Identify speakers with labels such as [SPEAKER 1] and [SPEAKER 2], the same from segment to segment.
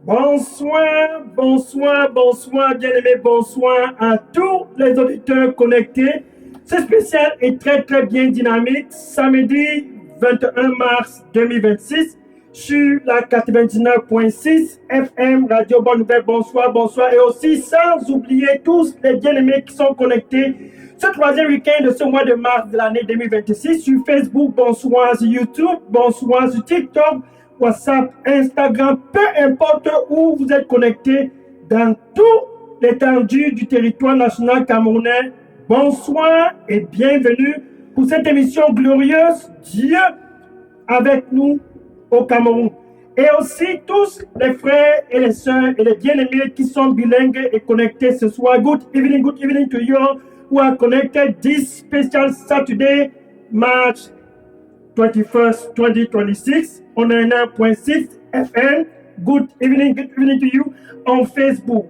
[SPEAKER 1] Bonsoir, bien-aimés, bonsoir à tous les auditeurs connectés. Ce spécial est très bien dynamique. Samedi 21 mars 2026 sur la 99.6 FM Radio Bonne Nouvelle. Bonsoir. Et aussi sans oublier tous les bien-aimés qui sont connectés ce troisième week-end de ce mois de mars de l'année 2026 sur Facebook, bonsoir sur YouTube, bonsoir sur TikTok, WhatsApp, Instagram, peu importe où vous êtes connectés dans toute l'étendue du territoire national camerounais. Bonsoir et bienvenue pour cette émission glorieuse, Dieu avec nous au Cameroun. Et aussi tous les frères et les sœurs et les bien-aimés qui sont bilingues et connectés ce soir. Good evening to you all who are connected this special Saturday, March 21st, 2026 on 99.6 FM. Good evening to you on Facebook,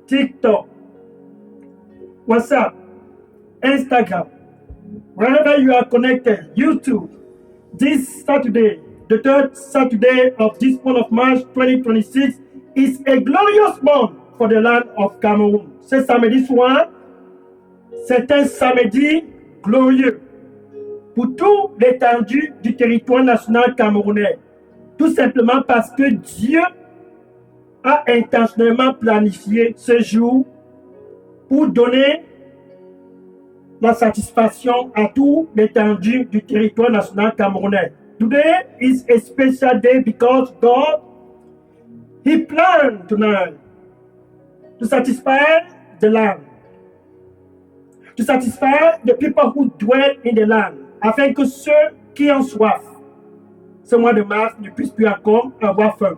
[SPEAKER 1] TikTok, WhatsApp, Instagram, wherever you are connected, YouTube. This Saturday, the third Saturday of this month of March 2026, is a glorious month for the land of Cameroon. Ce samedi soir, c'est un samedi glorieux pour tout l'étendue du territoire national camerounais. Tout simplement parce que Dieu a intentionnellement planifié ce jour pour donner la satisfaction à tout l'étendue du territoire national camerounais. Today is a special day because God, He planned tonight to satisfy the land, to satisfy the people who dwell in the land, afin que ceux qui ont soif, ce mois de mars, ne puissent plus encore avoir faim.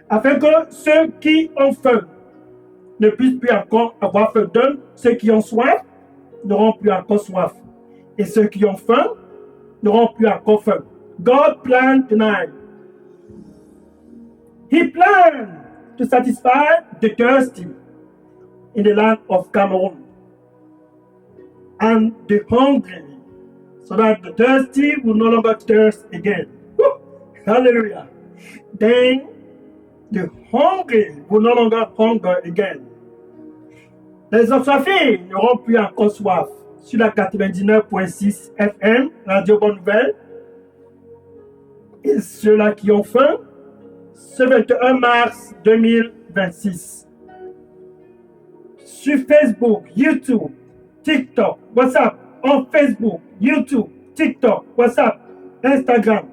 [SPEAKER 1] Afin que ceux qui ont faim ne puissent plus encore avoir faim. Donc, ceux qui ont soif n'auront plus encore soif. Et ceux qui ont faim n'auront plus encore faim. God planned tonight. He planned to satisfy the thirsty in the land of Cameroon and the hungry, so that the thirsty will no longer thirst again. Woo! Hallelujah. Then the hungry will no longer hunger again. Les assoiffés n'auront plus encore soif sur la 99.6 FM, Radio Bonne Nouvelle. Et ceux-là qui ont faim, ce 21 mars 2026. Sur Facebook, YouTube, TikTok, WhatsApp, on Facebook, YouTube, TikTok, WhatsApp, Instagram.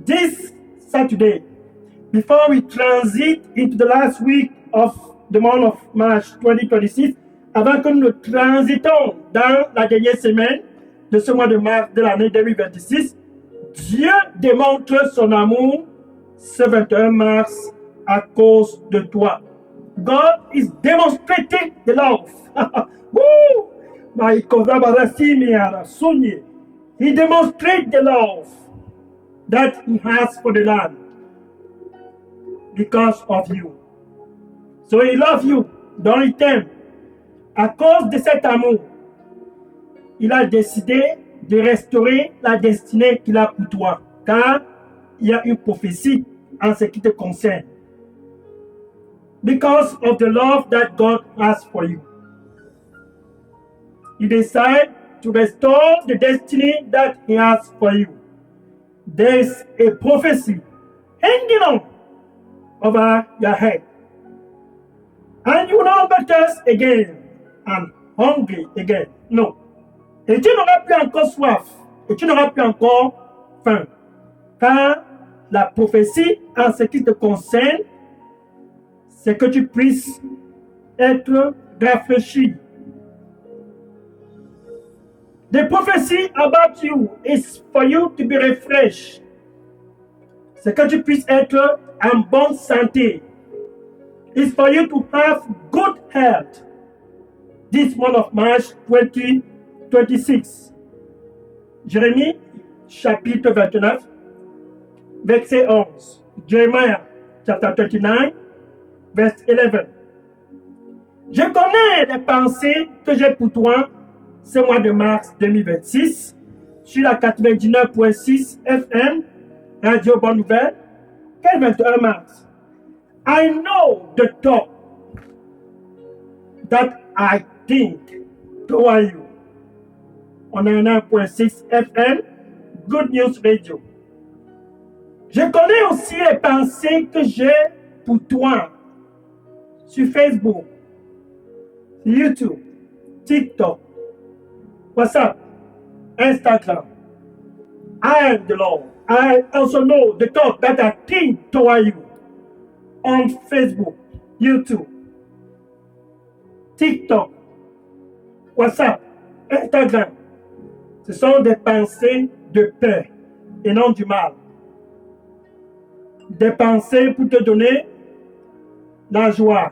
[SPEAKER 1] This Saturday, before we transit into the last week of the month of March 2026, avant que nous transitons dans la dernière semaine de ce mois de mars de l'année 2026, Dieu démontre son amour ce 21 mars à cause de toi. God is demonstrating the love. Woo! He demonstrates the love that He has for the land because of you. So He loves you, donc il t'aime. À cause de cet amour, il a décidé de restaurer la destinée qu'il a pour toi, car il y a une prophétie en ce qui te concerne. Because of the love that God has for you, He decided to restore the destiny that He has for you. There's a prophecy hanging on over your head, and you will not be thirsty again and hungry again. No. Et tu n'auras plus encore soif, et tu n'auras plus encore faim, car la prophétie en ce qui te concerne, c'est que tu puisses être rafraîchi. The prophecy about you is for you to be refreshed. C'est que tu puisses être en bonne santé. It's for you to have good health this month of March 2026. Jérémie, chapitre 29, verset 11. Jeremiah, chapter 29, verse 11. Je connais les pensées que j'ai pour toi ce mois de mars 2026 sur la 99.6 FM, Radio Bonne Nouvelle. Quel 21 mars? I know the thought that I think toward you. On a 1.6 FM, Good News Radio. Je connais aussi les pensées que j'ai pour toi sur Facebook, YouTube, TikTok, WhatsApp, Instagram. I am the Lord. I also know the thought that I think toward you on Facebook, YouTube, TikTok, WhatsApp, Instagram. Ce sont des pensées de paix et non du mal. Des pensées pour te donner la joie,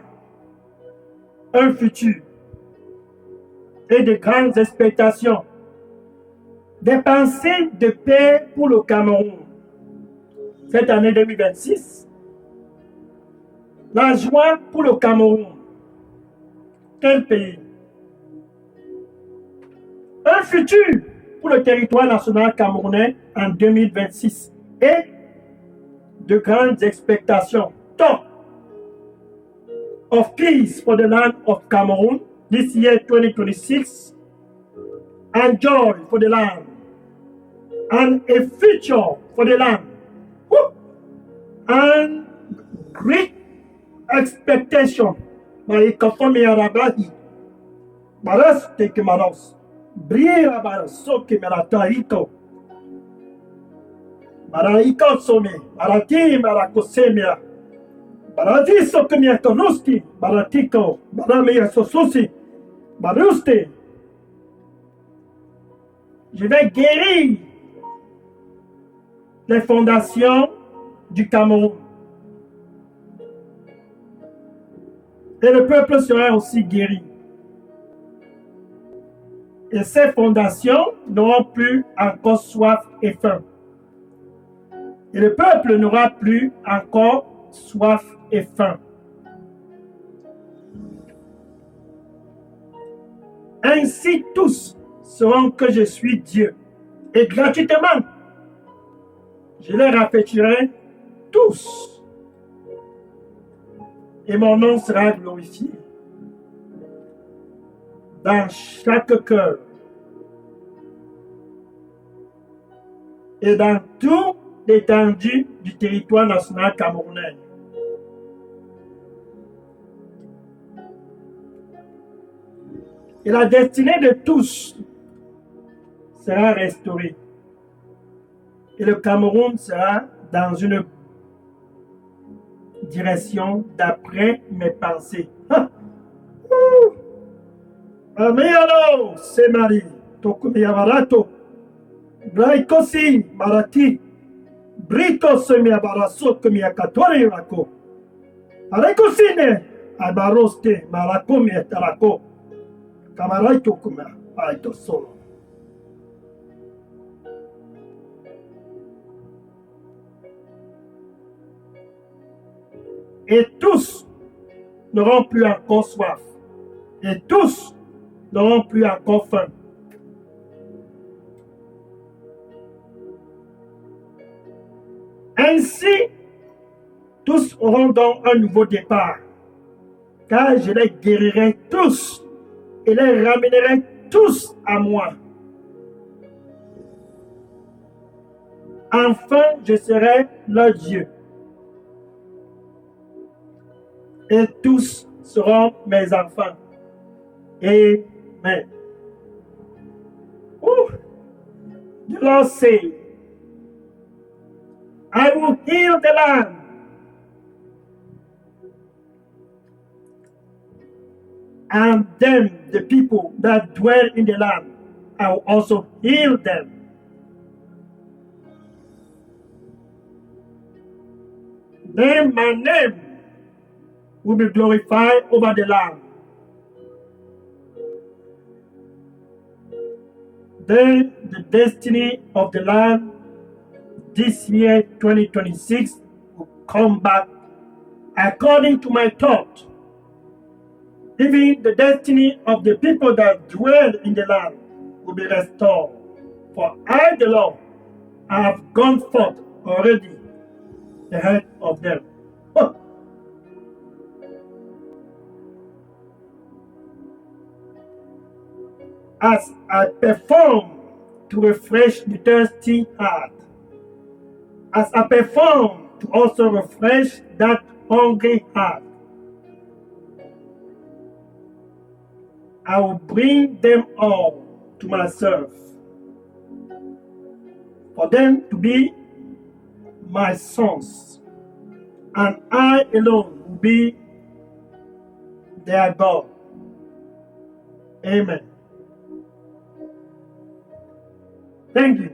[SPEAKER 1] un futur et de grandes expectations. Des pensées de paix pour le Cameroun. Cette année 2026, la joie pour le Cameroun. Quel pays? Un futur pour le territoire national camerounais en 2026 et de grandes expectations. Talk of peace for the land of Cameroon this year 2026 and joy for the land and a future for the land. Woo! And great expectation. Maikafomi arabahi. Baras teke maros. Brira barasoke merataiko. Maraiko some. Marati marakosemia. Barati sokemia konuski. Baratiko. Baramia sosusi. Baruste. Je vais guérir les fondations du Cameroun. Et le peuple sera aussi guéri. Et ces fondations n'auront plus encore soif et faim. Et le peuple n'aura plus encore soif et faim. Ainsi tous sauront que je suis Dieu. Et gratuitement, je les rafraîchirai tous. Et mon nom sera glorifié dans chaque cœur et dans toute l'étendue du territoire national camerounais. Et la destinée de tous sera restaurée. Et le Cameroun sera dans une direction d'après mes pensées. Amiano, c'est Marie. Tokumia barato. Braikosi, marati. Brito semia baraso kumia katori rako. Arekosine, abaroste, marako tarako. Kamaraito kuma, aito solo. Et tous n'auront plus encore soif. Et tous n'auront plus encore faim. Ainsi, tous auront donc un nouveau départ, car je les guérirai tous et les ramènerai tous à moi. Enfin, je serai leur Dieu. Et tous seront mes enfants. Amen. The Lord said, I will heal the land. And them, the people that dwell in the land, I will also heal them. Then my name will be glorified over the land. Then the destiny of the land this year 2026 will come back according to my thought. Even the destiny of the people that dwell in the land will be restored. For I, the Lord, have gone forth already ahead of them. as I perform to refresh the thirsty heart, as I perform to also refresh that hungry heart. I will bring them all to myself, for them to be my sons, and I alone will be their God. Amen. Thank you.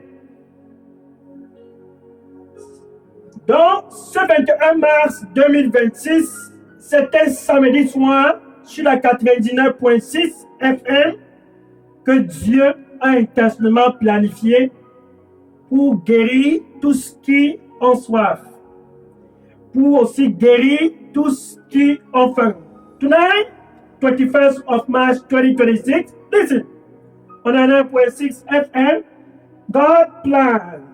[SPEAKER 1] Donc, ce 21 mars 2026, c'était samedi soir sur la 99.6 FM que Dieu a intentionnellement planifié pour guérir tous qui ont soif, pour aussi guérir tous qui ont faim. Tonight, 21st of March 2026, listen, on 99.6 FM, God planned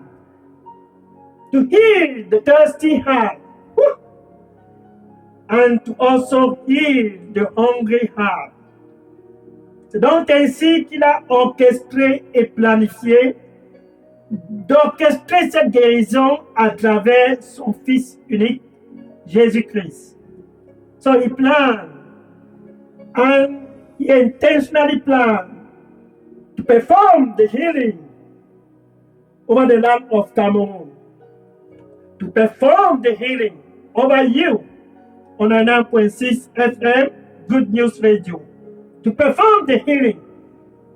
[SPEAKER 1] to heal the thirsty heart and to also heal the hungry heart. C'est donc ainsi qu'il a orchestré et planifié d'orchestrer cette guérison à travers son Fils unique, Jésus-Christ. So he planned and he intentionally planned to perform the healing over the land of Cameroon, to perform the healing over you on 9.6 FM Good News Radio, to perform the healing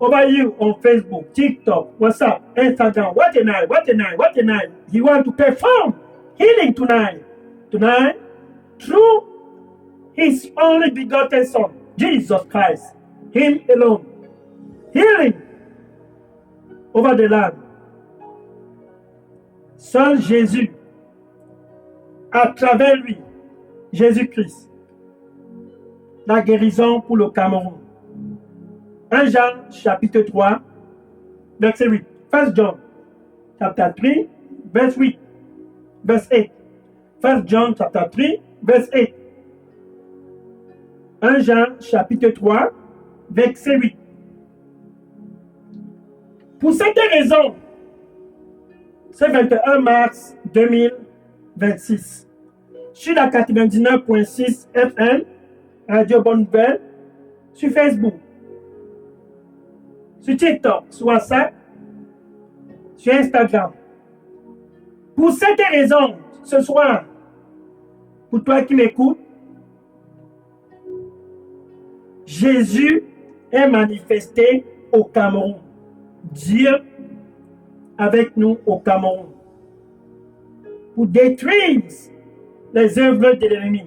[SPEAKER 1] over you on Facebook, TikTok, WhatsApp, Instagram. What a night, what a night, what a night. He wants to perform healing tonight. Tonight, through his only begotten Son, Jesus Christ, him alone. Healing over the land. Seul Jésus, à travers lui, Jésus-Christ, la guérison pour le Cameroun. 1 Jean chapitre 3, verset 8. 1 John chapter 3, verse 8. Verse 8. 1 John chapter 3, verse 8. 1 Jean chapitre 3, verset 8. Pour cette raison, ce 21 mars 2026, sur la 99.6 FM, Radio Bonne Nouvelle, sur Facebook, sur TikTok, sur WhatsApp, sur Instagram. Pour cette raison, ce soir, pour toi qui m'écoutes, Jésus est manifesté au Cameroun. Dieu avec nous au Cameroun. Pour détruire les œuvres de l'ennemi.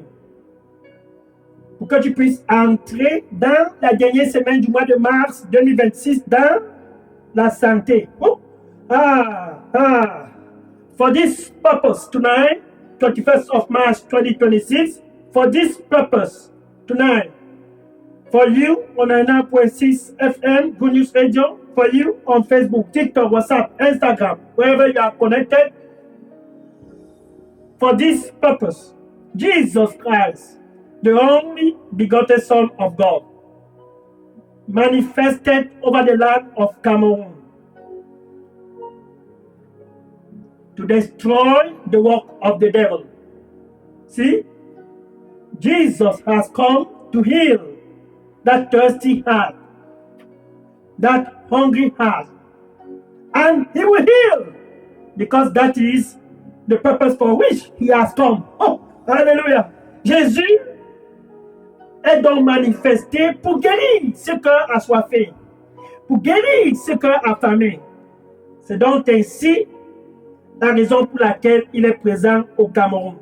[SPEAKER 1] Pour que tu puisses entrer dans la dernière semaine du mois de mars 2026 dans la santé. Oh. For this purpose tonight, 21st of March 2026, for this purpose tonight, for you on 9.6 FM, Good News Radio, for you on Facebook, TikTok, WhatsApp, Instagram, wherever you are connected, for this purpose, Jesus Christ, the only begotten Son of God, manifested over the land of Cameroon to destroy the work of the devil. See, Jesus has come to heal that thirsty heart, that hungry heart, and he will heal because that is the purpose for which he has come. Oh, hallelujah. Jésus est donc manifesté pour guérir ce cœur assoiffé, pour guérir ce cœur affamé. C'est donc ainsi la raison pour laquelle il est présent au Cameroun.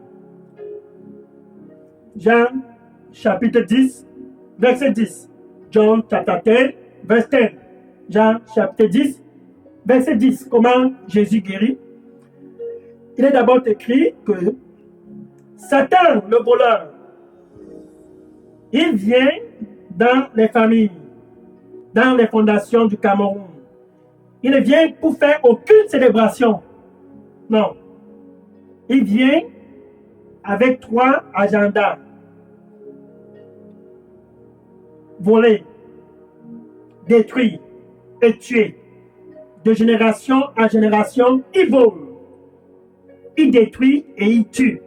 [SPEAKER 1] Jean chapitre 10, verset 10. John chapter 10, verset 10. Jean chapitre 10, verset 10. Comment Jésus guérit? Il est d'abord écrit que Satan, le voleur, il vient dans les familles, dans les fondations du Cameroun. Il ne vient pour faire aucune célébration. Non. Il vient avec 3 agendas. Voler, détruire et tuer. De génération en génération, il vole, il détruit et il tue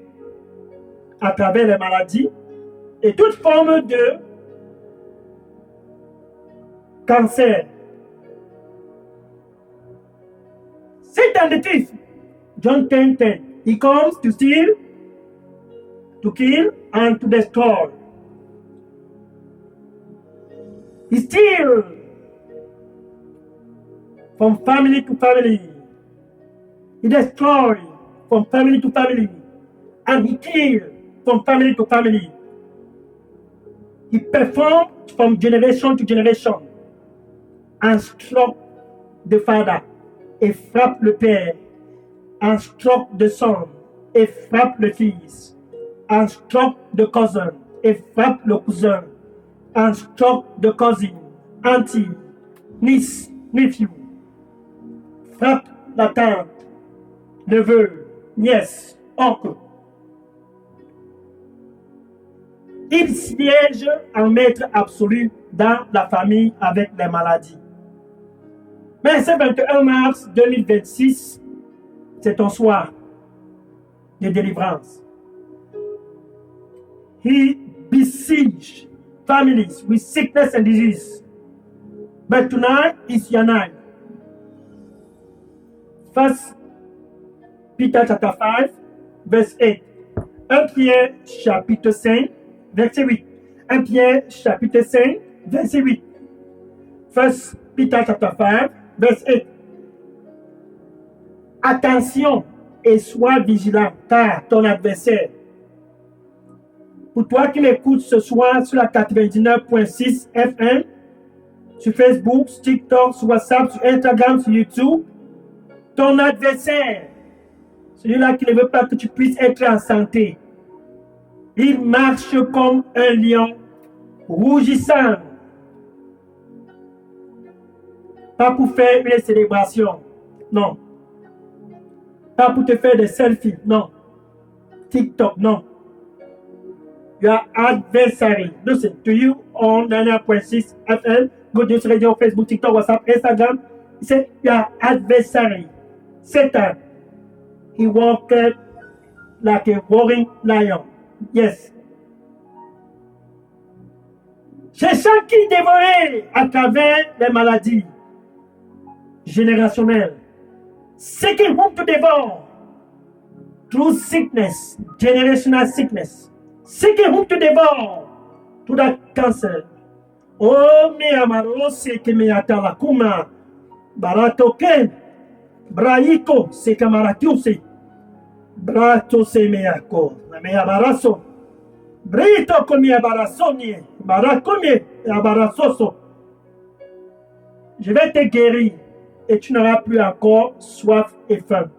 [SPEAKER 1] à travers les maladies et toute forme de cancer. Satan the thief, John 10:10. He comes to steal, to kill, and to destroy. He steals from family to family. He destroys from family to family. And he kills from family to family. He performs from generation to generation. And struck the father et frappe le père. And struck the son et frappe le fils. And struck the cousin et frappe le cousin. And struck the cousin, auntie, niece, nephew. Frappe la tante, neveu, nièce, oncle. Il siège en maître absolu dans la famille avec les maladies. Mais ce 21 mars 2026, c'est ton soir de délivrance. He besieged families with sickness and disease. But tonight is your night. First Peter chapter 5, verse 8. 1 Pierre chapitre 5, verset 8. 1 Pierre chapitre 5, verset 8. First Peter chapter 5, verse 8. Attention et sois vigilant, car ton adversaire. Pour toi qui m'écoutes ce soir sur la 99.6 FM, sur Facebook, sur TikTok, sur WhatsApp, sur Instagram, sur YouTube, ton adversaire, celui-là qui ne veut pas que tu puisses être en santé, il marche comme un lion rougissant. Pas pour faire une célébration, non. Pas pour te faire des selfies, non. TikTok, non. Your adversary. Listen to you on 99.6 FM, Good News Radio, Facebook, TikTok, WhatsApp, Instagram. He said, your adversary, Satan, he walked like a roaring lion. Yes. C'est ça qui dévorait à travers les maladies générationnelles. Seeking whom to devour through sickness, generational sickness. Seeking whom to devour through that cancer. Oh, me amarose que me atalakuma. Baratoke. Braiko se camaratiuse. Brato se me ako. Me abarazo. Brito con mi abarazonye. Barakomie abarazoso. Je vais te guérir et tu n'auras plus encore soif et faim.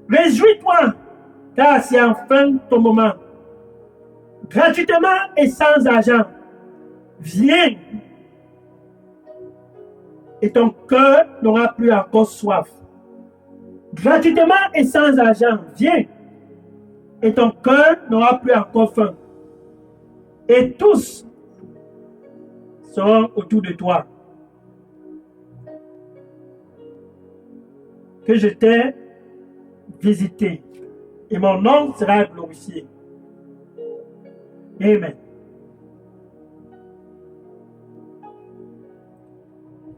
[SPEAKER 1] Réjouis-toi, car c'est enfin ton moment. Gratuitement et sans argent, viens et ton cœur n'aura plus encore soif. Gratuitement et sans argent, viens et ton cœur n'aura plus encore faim. Et tous seront autour de toi. Que je t'ai visité et mon nom sera glorifié. Amen.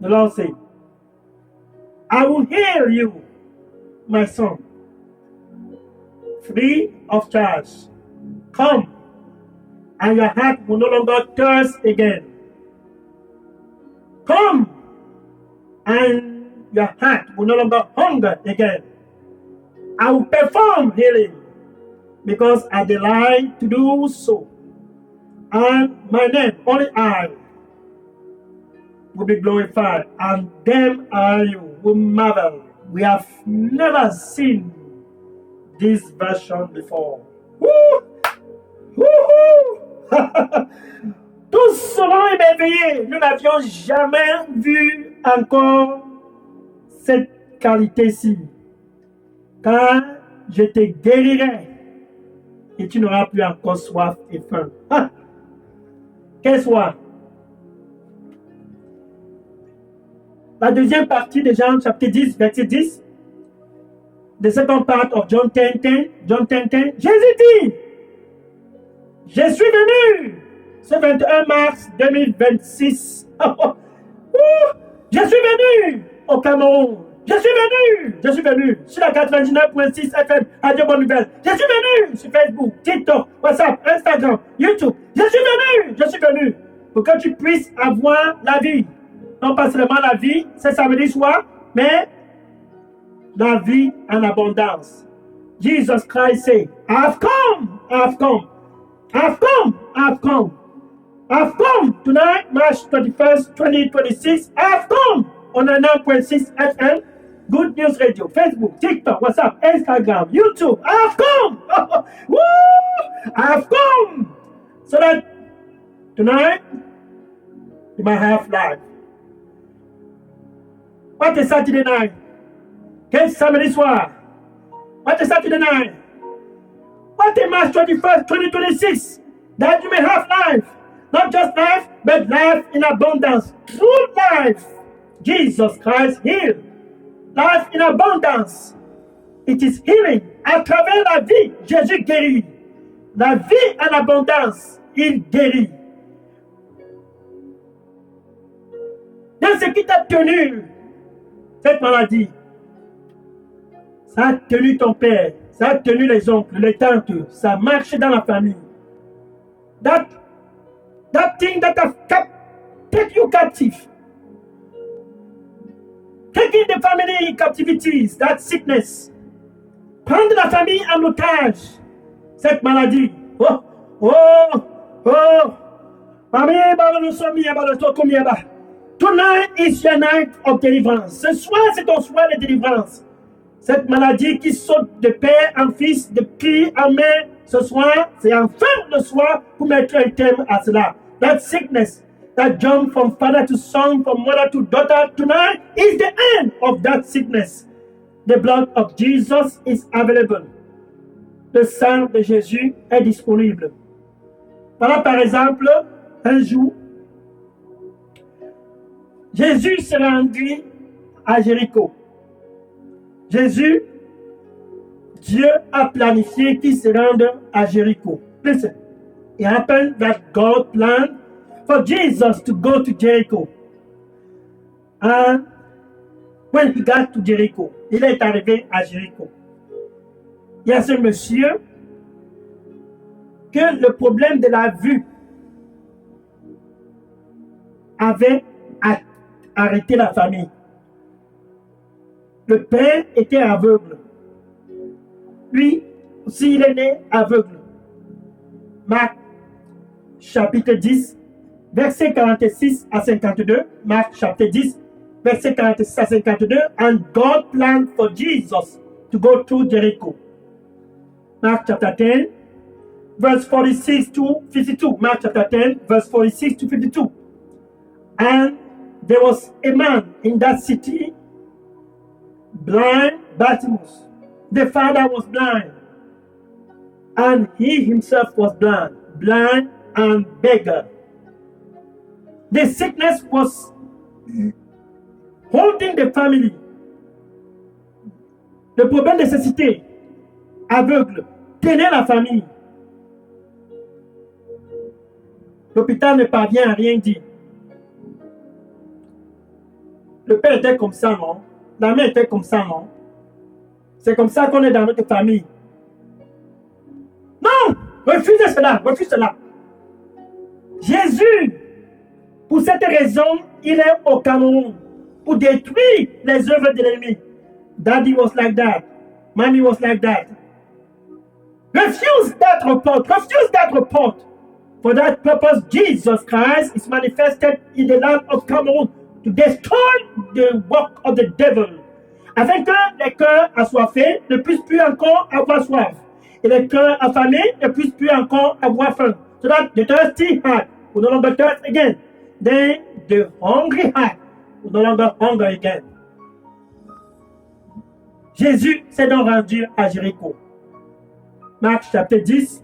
[SPEAKER 1] The Lord said, I will heal you, my son, free of charge. Come, and your heart will no longer thirst again. Come, and your heart will no longer hunger again. I will perform healing because I delight to do so. And my name, only I, will be glorified, and them are you will marvel. We have never seen this version before. Woo! Woo-hoo! Tous seront émerveillés. Nous n'avions jamais vu encore cette qualité-ci. Car je te guérirai et tu n'auras plus encore soif et faim. Quelle soif? La deuxième partie de Jean chapitre 10, verset 10. The second part of John 10, 10. John 10, 10. Jésus dit, je suis venu. Ce 21 mars 2026. Je suis venu au Cameroun. Je suis venu sur la 99.6 FM, Radio Bonne Nouvelle. Je suis venu sur Facebook, TikTok, WhatsApp, Instagram, YouTube. Je suis venu pour que tu puisses avoir la vie. Non pas seulement la vie, c'est samedi soir, mais la vie en abondance. Jesus Christ said, I've come tonight, March 21st, 2026. I've come on a 9.6 FM, Good News Radio, Facebook, TikTok, WhatsApp, Instagram, YouTube. I've come! Woo! I've come! So that tonight, you might have life. What is Saturday night? Quel samedi soir? What is Saturday night? What is March 21st, 2026? That you may have life. Not just life, but life in abundance. True life. Jesus Christ healed. Life in abundance. It is healing. À travers la vie, Jésus guérit. La vie en abondance, il guérit. Dans ce qui t'a tenu, cette maladie, ça a tenu ton père, ça a tenu les oncles, les tantes, ça marche dans la famille. That thing that has take you captive, taking the family in captivities, that sickness, prendre la famille en otage, cette maladie. Tonight is your night of deliverance. Ce soir, c'est ton soir de délivrance. Cette maladie qui saute de père en fils, de pied en main, ce soir, c'est enfin le soir pour mettre un terme à cela. That sickness, that jump from father to son, from mother to daughter, tonight is the end of that sickness. The blood of Jesus is available. Le sang de Jésus est disponible. Voilà par exemple, un jour, Jésus s'est rendu à Jéricho. Jésus, Dieu a planifié qu'il se rende à Jéricho. Listen, it happened that God planned for Jesus to go to Jericho. And when he got to Jericho, il est arrivé à Jéricho. Il y a ce monsieur que le problème de la vue avait arrêté la famille. Le père était aveugle. Lui aussi, il est né aveugle. Marc, chapitre 10, verset 46 à 52. Marc, chapitre 10, verset 46 à 52. And God planned for Jesus to go through Jericho. Mark chapter 10, verse 46 to 52. Mark chapter 10, verse 46 to 52. And there was a man in that city, blind Bartimaeus. The father was blind, and he himself was blind and beggar. The sickness was holding the family. Le problème de cécité, aveugle, tenait la famille. L'hôpital ne parvient à rien dire. Le père était comme ça, non? La mère était comme ça, non? C'est comme ça qu'on est dans notre famille. Non! Refusez cela, refuse cela. Jésus, pour cette raison, il est au Cameroun pour détruire les œuvres de l'ennemi. Daddy was like that. Mommy was like that. Refuse that report. Refuse that report. For that purpose, Jesus Christ is manifested in the land of Cameroon to destroy the work of the devil. Afin que les cœurs assoiffés ne puissent plus encore avoir soif. Et les cœurs affamés ne puissent plus encore avoir faim. So that the thirsty heart will no longer thirst again. Then the hungry heart will no longer hunger again. Jésus s'est donc rendu à Jéricho. Marc chapitre 10,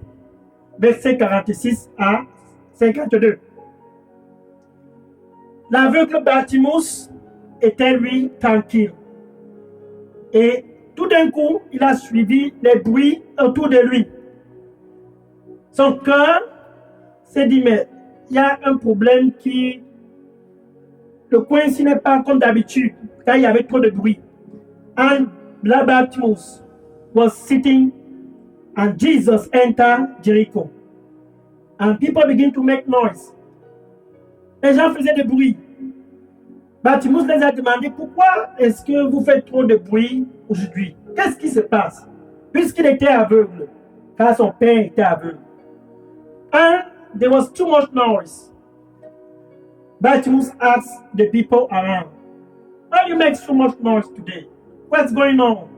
[SPEAKER 1] verset 46 à 52. L'aveugle Bartimaeus était lui tranquille. Et tout d'un coup, il a suivi les bruits autour de lui. Son cœur s'est dit, mais il y a un problème qui... Le coin ici n'est pas comme d'habitude, car il y avait trop de bruit. And Bartimaeus was sitting, and Jesus entered Jericho. And people began to make noise. Les gens faisaient du bruit. Bartimaeus les a demandé, pourquoi est-ce que vous faites trop de bruit aujourd'hui? Qu'est-ce qui se passe? Puisqu'il était aveugle, car son père était aveugle. And there was too much noise. Bartimaeus asked the people around, why you make so much noise today? What's going on?